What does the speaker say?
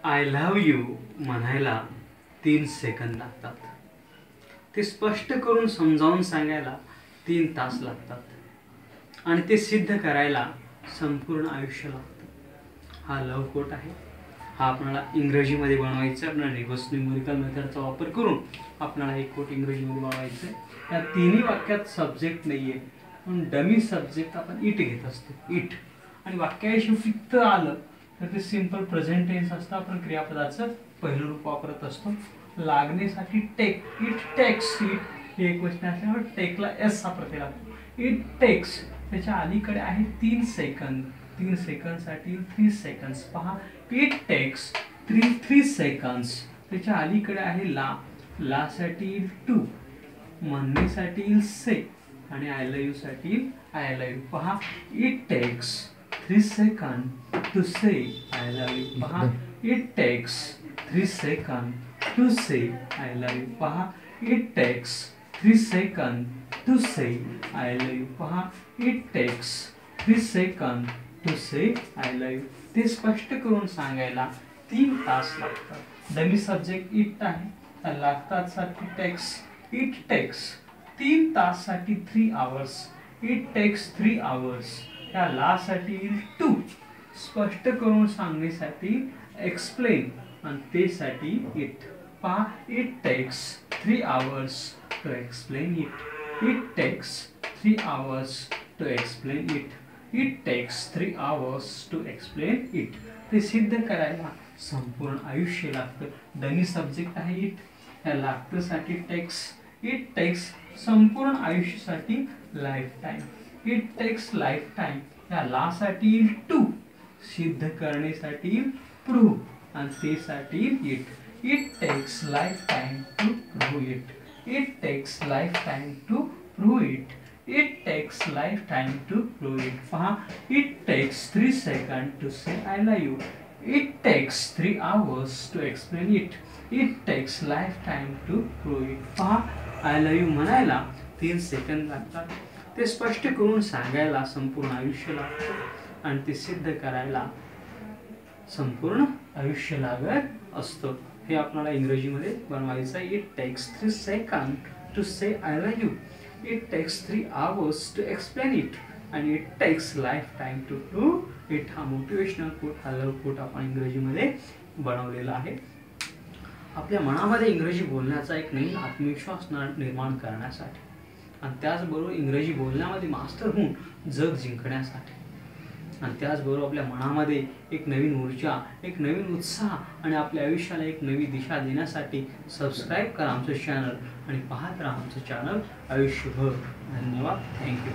I love you म्हणायला 3 second लागतात. ते स्पष्ट करून समजावून सांगायला 3 तास लागतात आणि ते सिद्ध करायला संपूर्ण आयुष्य लागतं. हा लव कोट आहे. हा आपल्याला इंग्रजीमध्ये बनवायचा. आपल्याला रिव्हर्स न्यूमेरिकल मेथडचा वापर करून आपल्याला हे कोट इंग्रजीमध्ये बनवायचं आहे. या तिन्ही वाक्यात सब्जेक्ट नाही आहे, पण डमी सब्जेक्ट आपण इट घेत असतो. इट आणि वाक्याशी इत आलं तर ते सिंपल प्रेझेंट टेन्स असतं. आपण क्रियापदाचं पहिलं रूप वापरत असतो. लागण्यासाठी टेक, इट टेक्स. इट हे एक क्वेश्चन असल्यामुळे टेकला एस हा प्रत्यय लागतो. इट टेक्स त्याच्या अलीकडे आहे 3 सेकंद. 3 सेकंदसाठी 3 सेकंड्स. पहा, इट टेक्स 3 सेकंड्स. त्याच्या अलीकडे आहे ला. ला साठी येईल टू, म्हणण्यासाठी येईल से आणि आय लव्ह यू साठी येईल आय लव्ह यू. पहा, it takes 3 second to say I love you. पहा, it takes 3 second to say I love you. पहा, it takes 3 second to say I love you. पहा, it takes 3 second to say I love you. ते स्पष्ट करून सांगायला 3 तास लागतात. Dummy subject it आहे. लागतात साठी टेक्स. इट टेक्स 3 तास साठी 3 आवर्स. It takes 3 hours. या ला साठी येईल टू. स्पष्ट करून सांगण्यासाठी एक्सप्लेन आणि ते साठी इट. पहा, it takes 3 hours to explain it. It takes 3 hours to explain it. It takes 3 hours to explain it. ते सिद्ध करायला संपूर्ण आयुष्य लागतं. डमी सब्जेक्ट आहे इट. या लागतं साठी टेक्स. इट टेक्स संपूर्ण आयुष्यासाठी lifetime. It takes lifetime. या ला साठी येईल टू. सिद्ध करण्यासाठी येईल प्रूव्ह आणि ते साठी येईल it. It takes lifetime to prove it. It takes lifetime to prove it. It takes lifetime to prove it. पहा, it takes 3 seconds to say I love you. It takes 3 hours to explain it. It takes lifetime to prove it. पहा, I love you म्हणायला 3 second लागतात. ते स्पष्ट करून सांगायला संपूर्ण आयुष्य लागतं आणि ते सिद्ध करायला संपूर्ण आयुष्य लागत असतं. हे आपल्याला इंग्रजीमध्ये बनवायचं आहे. It takes 3 seconds to say I love you. It takes 3 hours to explain it and it takes lifetime to prove it. हा मोटिवेशनल कोट, हा लव कोट आपण इंग्रजीमध्ये बनवलेला आहे. आपल्या मनामध्ये इंग्रजी बोलण्याचा एक नवीन आत्मविश्वास निर्माण करण्यासाठी आणि त्याचबरोबर इंग्रजी बोलण्यामध्ये मास्टर होऊन जग जिंकण्यासाठी आणि त्याचबरोबर आपल्या मनामध्ये एक नवीन ऊर्जा, एक नवीन उत्साह आणि आपल्या आयुष्याला एक नवी दिशा देण्यासाठी सबस्क्राईब करा आमचं चॅनल आणि पाहत राहा आमचं चॅनल आयुष्यभर. धन्यवाद. थँक्यू.